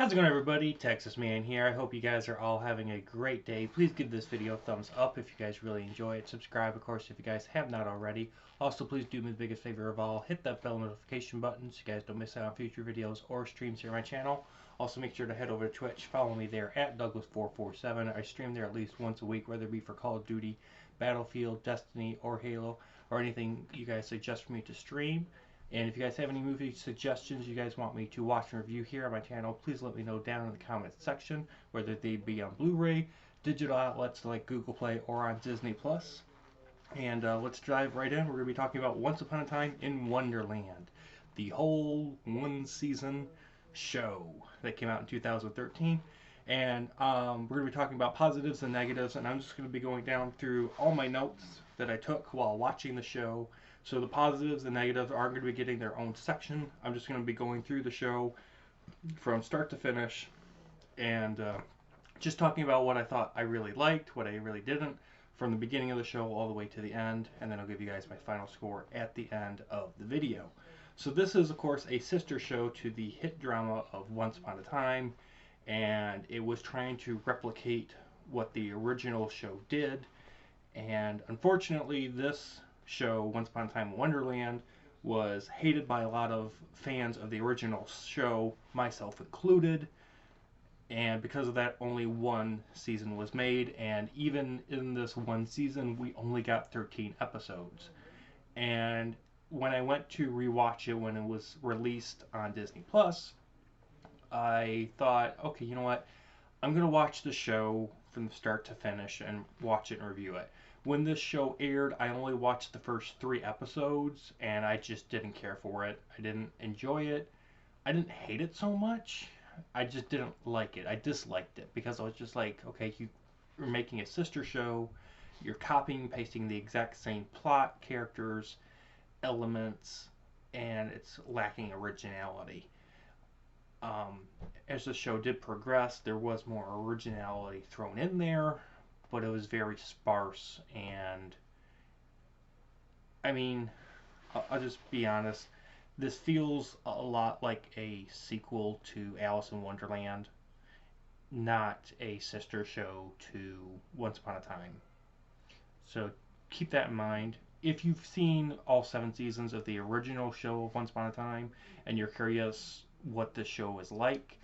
How's it going, everybody? Texas Man here. I hope you guys are all having a great day. Please give this video a thumbs up if you guys really enjoy it. Subscribe, of course, if you guys have not already. Also, please do me the biggest favor of all. Hit that bell notification button so you guys don't miss out on future videos or streams here on my channel. Also, make sure to head over to Twitch. Follow me there at Douglas447. I stream there at least once a week, whether it be for Call of Duty, Battlefield, Destiny, or Halo, or anything you guys suggest for me to stream. And if you guys have any movie suggestions you guys want me to watch and review here on my channel, please let me know down in the comments section, whether they be on Blu-ray, digital outlets like Google Play, or on Disney+. And let's dive right in. We're going to be talking about Once Upon a Time in Wonderland, the whole one-season show that came out in 2013. And we're going to be talking about positives and negatives, and I'm just going to be going down through all my notes that I took while watching the show. So the positives and negatives aren't going to be getting their own section. I'm just going to be going through the show from start to finish and just talking about what I thought I really liked, what I really didn't, from the beginning of the show all the way to the end, and then I'll give you guys my final score at the end of the video. So this is, of course, a sister show to the hit drama of Once Upon a Time, and it was trying to replicate what the original show did, and unfortunately this show, Once Upon a Time in Wonderland, was hated by a lot of fans of the original show, myself included, and because of that only one season was made, and even in this one season we only got 13 episodes. And when I went to rewatch it when it was released on Disney Plus, I thought, okay, you know what, I'm gonna watch the show from the start to finish and watch it and review it. When this show aired, I only watched the first 3 episodes, and I just didn't care for it. I didn't enjoy it. I didn't hate it so much. I just didn't like it. I disliked it because I was just like, okay, you're making a sister show. You're copying and pasting the exact same plot, characters, elements, and it's lacking originality. As the show did progress, there was more originality thrown in there, but it was very sparse. And I mean, I'll just be honest, this feels a lot like a sequel to Alice in Wonderland, not a sister show to Once Upon a Time. So keep that in mind. If you've seen all 7 seasons of the original show of Once Upon a Time and you're curious what the show is like,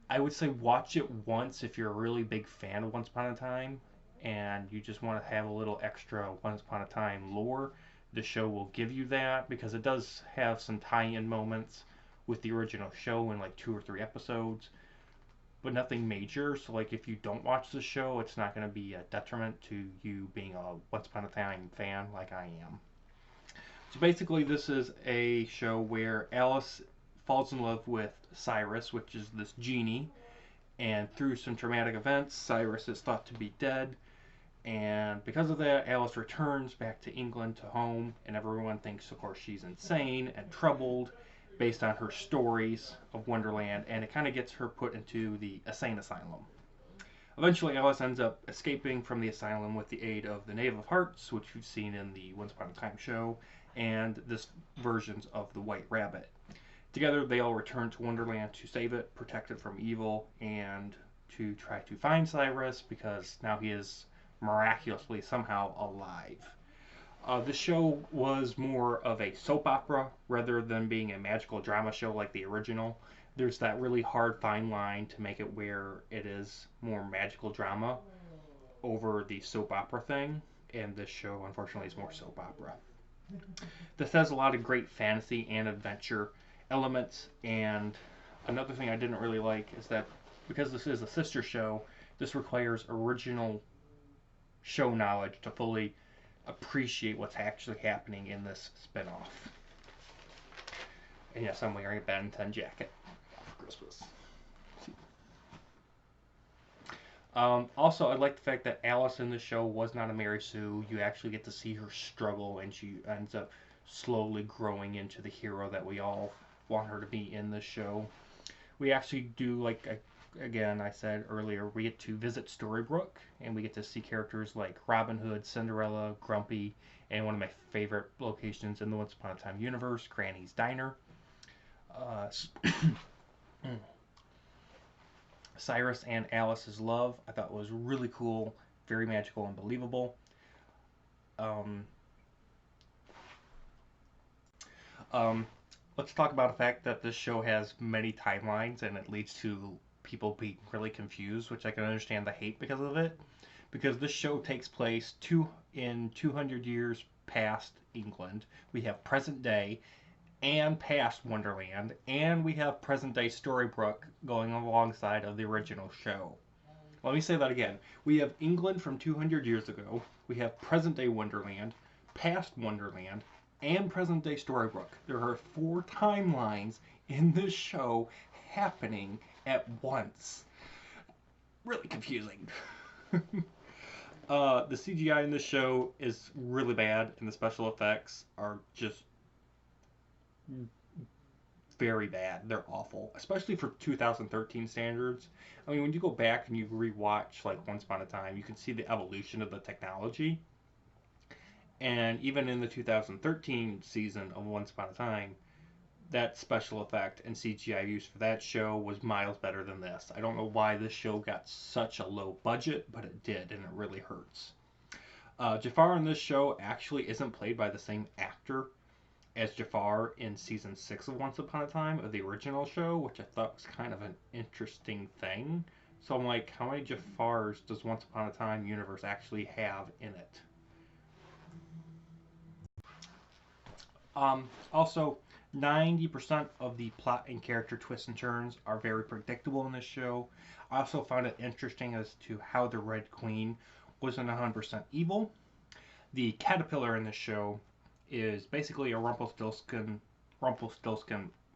I would say watch it once if you're a really big fan of Once Upon a Time and you just want to have a little extra Once Upon a Time lore. The show will give you that because it does have some tie-in moments with the original show in like 2 or 3 episodes, but nothing major. So like if you don't watch the show, it's not going to be a detriment to you being a Once Upon a Time fan like I am. So basically this is a show where Alice falls in love with Cyrus, which is this genie, and through some traumatic events, Cyrus is thought to be dead, and because of that, Alice returns back to England, to home, and everyone thinks, of course, she's insane and troubled based on her stories of Wonderland, and it kind of gets her put into the insane asylum. Eventually, Alice ends up escaping from the asylum with the aid of the Knave of Hearts, which you've seen in the Once Upon a Time show, and this versions of the White Rabbit. Together, they all return to Wonderland to save it, protect it from evil, and to try to find Cyrus because now he is miraculously somehow alive. The show was more of a soap opera rather than being a magical drama show like the original. There's that really hard fine line to make it where it is more magical drama over the soap opera thing, and this show unfortunately is more soap opera. This has a lot of great fantasy and adventure elements, and another thing I didn't really like is that because this is a sister show, this requires original show knowledge to fully appreciate what's actually happening in this spin-off. And yes, I'm wearing a Ben 10 jacket for Christmas. Also, I like the fact that Alice in the show was not a Mary Sue. You actually get to see her struggle, and she ends up slowly growing into the hero that we all want her to be in this show. We actually do, like again I said earlier, we get to visit Storybrooke, and we get to see characters like Robin Hood, Cinderella, Grumpy, and one of my favorite locations in the Once Upon a Time universe, Granny's Diner. Cyrus and Alice's love, I thought was really cool, very magical and believable. Um, um, let's talk about the fact that this show has many timelines and it leads to people being really confused, which I can understand the hate because of it. Because this show takes place in 200 years past England. We have present day and past Wonderland, and we have present day Storybrooke going alongside of the original show. Let me say that again. We have England from 200 years ago, we have present day Wonderland, past Wonderland, and present day Storybrooke. There are 4 timelines in this show happening at once. Really confusing. The CGI in this show is really bad, and the special effects are just very bad. They're awful, especially for 2013 standards. I mean, when you go back and you rewatch like Once Upon a Time, you can see the evolution of the technology. And even in the 2013 season of Once Upon a Time, that special effect and CGI use for that show was miles better than this. I don't know why this show got such a low budget, but it did, and it really hurts. Jafar in this show actually isn't played by the same actor as Jafar in season 6 of Once Upon a Time of the original show, which I thought was kind of an interesting thing. So I'm like, how many Jafars does Once Upon a Time universe actually have in it? Also, 90% of the plot and character twists and turns are very predictable in this show. I also found it interesting as to how the Red Queen wasn't 100% evil. The caterpillar in this show is basically a Rumpelstiltskin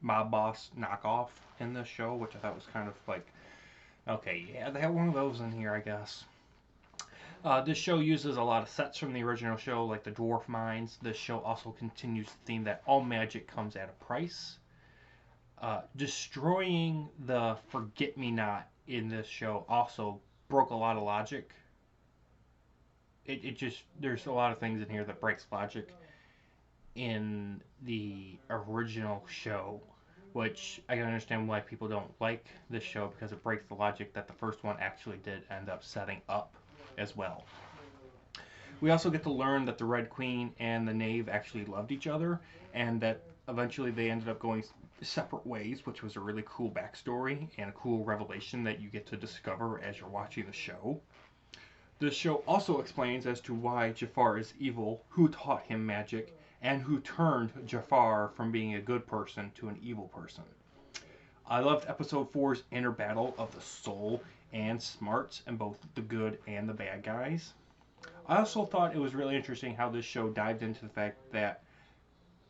mob boss knockoff in this show, which I thought was kind of like, okay, yeah, they have one of those in here, I guess. This show uses a lot of sets from the original show, like the dwarf mines. This show also continues the theme that all magic comes at a price. Destroying the Forget Me Not in this show also broke a lot of logic. It just, there's a lot of things in here that breaks logic in the original show, which I can understand why people don't like this show because it breaks the logic that the first one actually did end up setting up as well. We also get to learn that the Red Queen and the Knave actually loved each other, and that eventually they ended up going separate ways, which was a really cool backstory and a cool revelation that you get to discover as you're watching the show. This show also explains as to why Jafar is evil, who taught him magic, and who turned Jafar from being a good person to an evil person. I loved episode 4's inner battle of the soul and smarts in both the good and the bad guys. I also thought it was really interesting how this show dived into the fact that,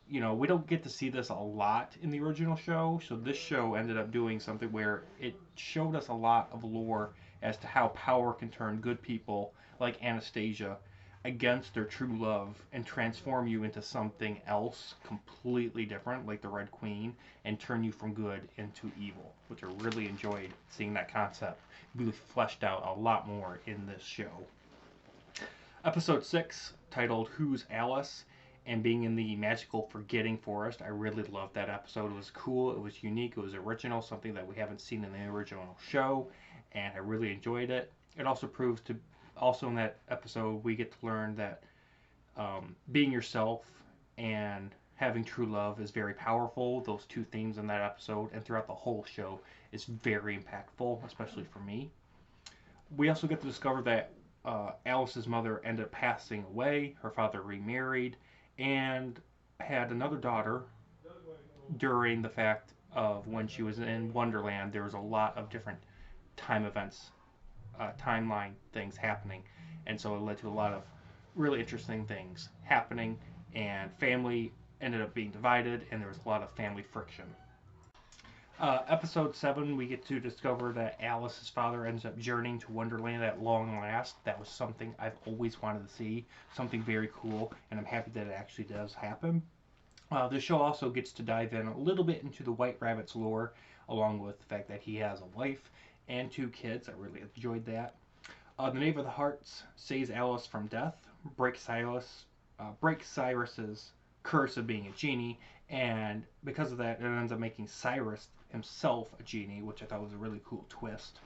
you know, we don't get to see this a lot in the original show, so this show ended up doing something where it showed us a lot of lore as to how power can turn good people like Anastasia against their true love and transform you into something else completely different, like the Red Queen, and turn you from good into evil, which I really enjoyed seeing that concept really fleshed out a lot more in this show. Episode 6, titled Who's Alice? And being in the magical forgetting forest, I really loved that episode. It was cool, it was unique, it was original, something that we haven't seen in the original show, and I really enjoyed it. It also proves to, also in that episode, we get to learn that being yourself and having true love is very powerful. Those two themes in that episode and throughout the whole show is very impactful, especially for me. We also get to discover that Alice's mother ended up passing away, her father remarried, and had another daughter during the fact of when she was in Wonderland. There was a lot of different time events, timeline things happening, and so it led to a lot of really interesting things happening, and family ended up being divided, and there was a lot of family friction. Episode 7, we get to discover that Alice's father ends up journeying to Wonderland at long last. That was something I've always wanted to see, something very cool, and I'm happy that it actually does happen. The show also gets to dive in a little bit into the White Rabbit's lore, along with the fact that he has a wife and 2 kids. I really enjoyed that. The Knave of the Hearts saves Alice from death, breaks Cyrus's curse of being a genie, and because of that, it ends up making Cyrus himself a genie, which I thought was a really cool twist.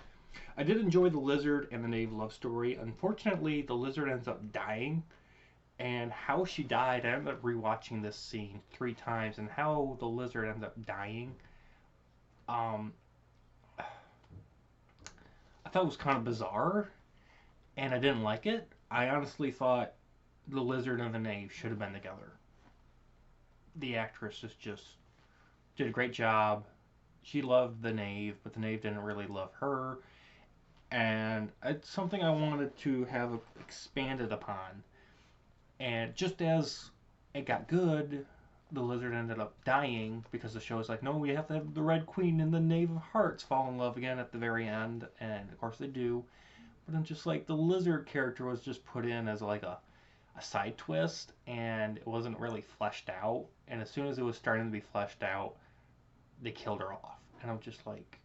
I did enjoy the lizard and the knave love story. Unfortunately, the lizard ends up dying, and how she died, I ended up rewatching this scene 3 times, and how the lizard ends up dying, um, I thought it was kind of bizarre, and I didn't like it. I honestly thought the lizard and the knave should have been together. The actress just did a great job. She loved the knave, but the knave didn't really love her, and it's something I wanted to have expanded upon. And just as it got good, the lizard ended up dying because the show is like, no, we have to have the Red Queen and the Knave of Hearts fall in love again at the very end, and of course they do. But then just like the lizard character was just put in as like a side twist, and it wasn't really fleshed out. And as soon as it was starting to be fleshed out, they killed her off, and I'm just like,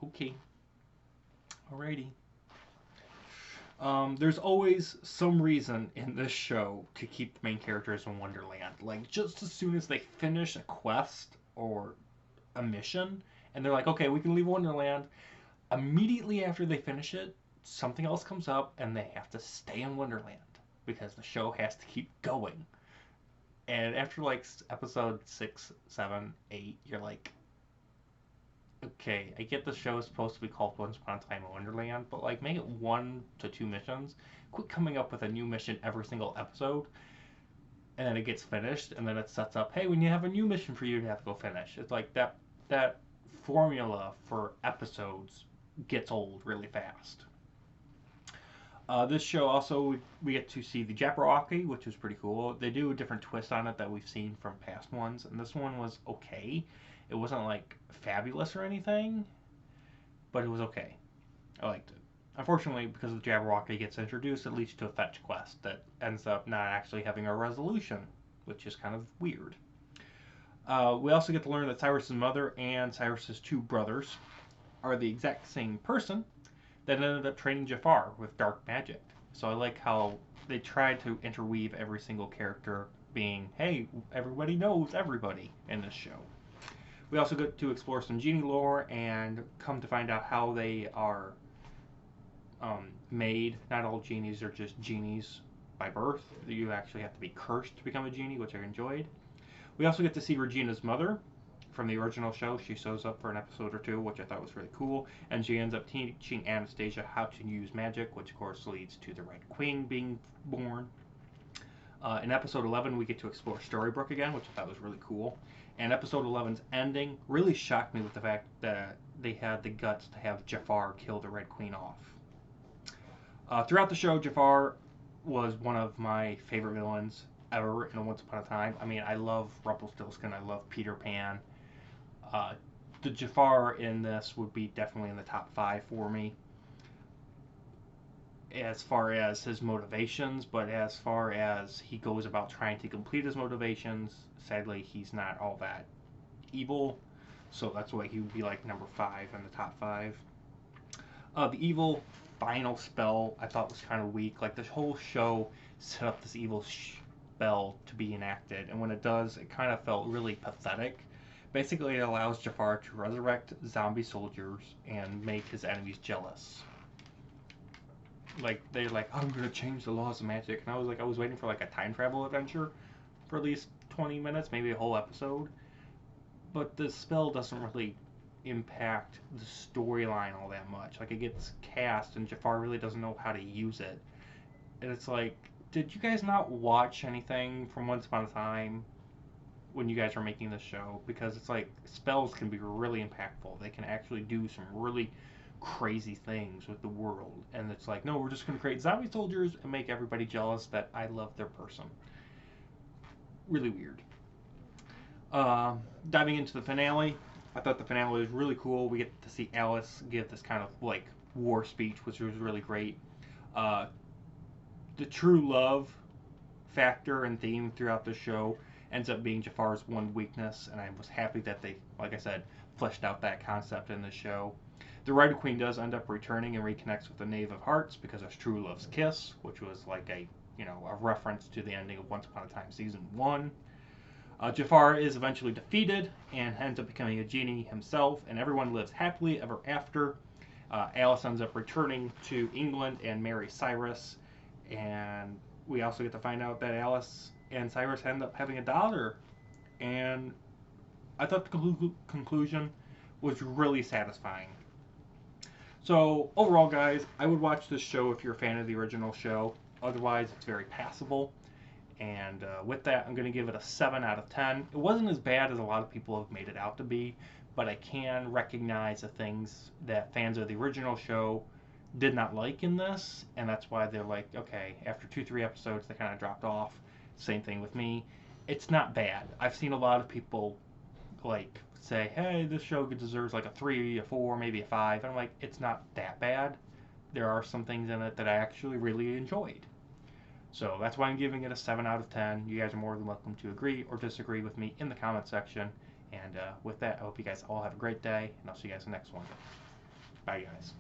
okay, alrighty. There's always some reason in this show to keep the main characters in Wonderland. Like, just as soon as they finish a quest or a mission, and they're like, okay, we can leave Wonderland, immediately after they finish it, something else comes up, and they have to stay in Wonderland because the show has to keep going. And after, like, episode 6, 7, 8, you're like, okay, I get the show is supposed to be called Once Upon a Time in Wonderland, but like make it 1 to 2 missions. Quit coming up with a new mission every single episode, and then it gets finished, and then it sets up, hey, when you have a new mission for you to have to go finish. It's like that formula for episodes gets old really fast. This show also we get to see the Jabberwocky, which was pretty cool. They do a different twist on it that we've seen from past ones, and this one was okay. It wasn't like fabulous or anything, but it was okay. I liked it. Unfortunately, because the Jabberwocky gets introduced, it leads to a fetch quest that ends up not actually having a resolution, which is kind of weird. We also get to learn that Cyrus's mother and Cyrus's 2 brothers are the exact same person that ended up training Jafar with dark magic. So I like how they tried to interweave every single character being, hey, everybody knows everybody in this show. We also get to explore some Genie lore and come to find out how they are made. Not all genies are just genies by birth. You actually have to be cursed to become a genie, which I enjoyed. We also get to see Regina's mother from the original show. She shows up for an episode or 2, which I thought was really cool. And she ends up teaching Anastasia how to use magic, which of course leads to the Red Queen being born. In episode 11, we get to explore Storybrooke again, which I thought was really cool. And episode 11's ending really shocked me with the fact that they had the guts to have Jafar kill the Red Queen off. Throughout the show, Jafar was one of my favorite villains ever in Once Upon a Time. I mean, I love Rumpelstiltskin. I love Peter Pan. The Jafar in this would be definitely in the top 5 for me as far as his motivations, but as far as he goes about trying to complete his motivations, sadly, he's not all that evil, so that's why he would be like number 5 in the top 5. The evil final spell I thought was kind of weak. Like, this whole show set up this evil spell to be enacted, and when it does, it kind of felt really pathetic. Basically, it allows Jafar to resurrect zombie soldiers and make his enemies jealous. Like, they're like, I'm gonna change the laws of magic, and I was waiting for like a time travel adventure for at least 20 minutes, maybe a whole episode. But the spell doesn't really impact the storyline all that much. Like, it gets cast, and Jafar really doesn't know how to use it. And it's like, did you guys not watch anything from Once Upon a Time when you guys were making this show? Because it's like, spells can be really impactful. They can actually do some really crazy things with the world, and it's like, no, we're just going to create zombie soldiers and make everybody jealous that I love their person. Really weird. Diving into the finale, I thought the finale was really cool. We get to see Alice give this kind of like war speech, which was really great. The true love factor and theme throughout the show ends up being Jafar's one weakness, and I was happy that they, like I said, fleshed out that concept in the show. The Red Queen does end up returning and reconnects with the Knave of Hearts because of True Love's Kiss, which was like a reference to the ending of Once Upon a Time Season 1. Jafar is eventually defeated and ends up becoming a genie himself, and everyone lives happily ever after. Alice ends up returning to England and marries Cyrus, and we also get to find out that Alice and Cyrus end up having a daughter. And I thought the conclusion was really satisfying. So overall, guys, I would watch this show if you're a fan of the original show. Otherwise, it's very passable. And with that, I'm going to give it a 7 out of 10. It wasn't as bad as a lot of people have made it out to be, but I can recognize the things that fans of the original show did not like in this, and that's why they're like, okay, after 2-3 episodes, they kind of dropped off. Same thing with me. It's not bad. I've seen a lot of people like say, hey, this show deserves like a 3, a 4, maybe a 5. And I'm like, it's not that bad. There are some things in it that I actually really enjoyed. So that's why I'm giving it a 7 out of 10. You guys are more than welcome to agree or disagree with me in the comment section. And with that, I hope you guys all have a great day, and I'll see you guys in the next one. Bye, guys.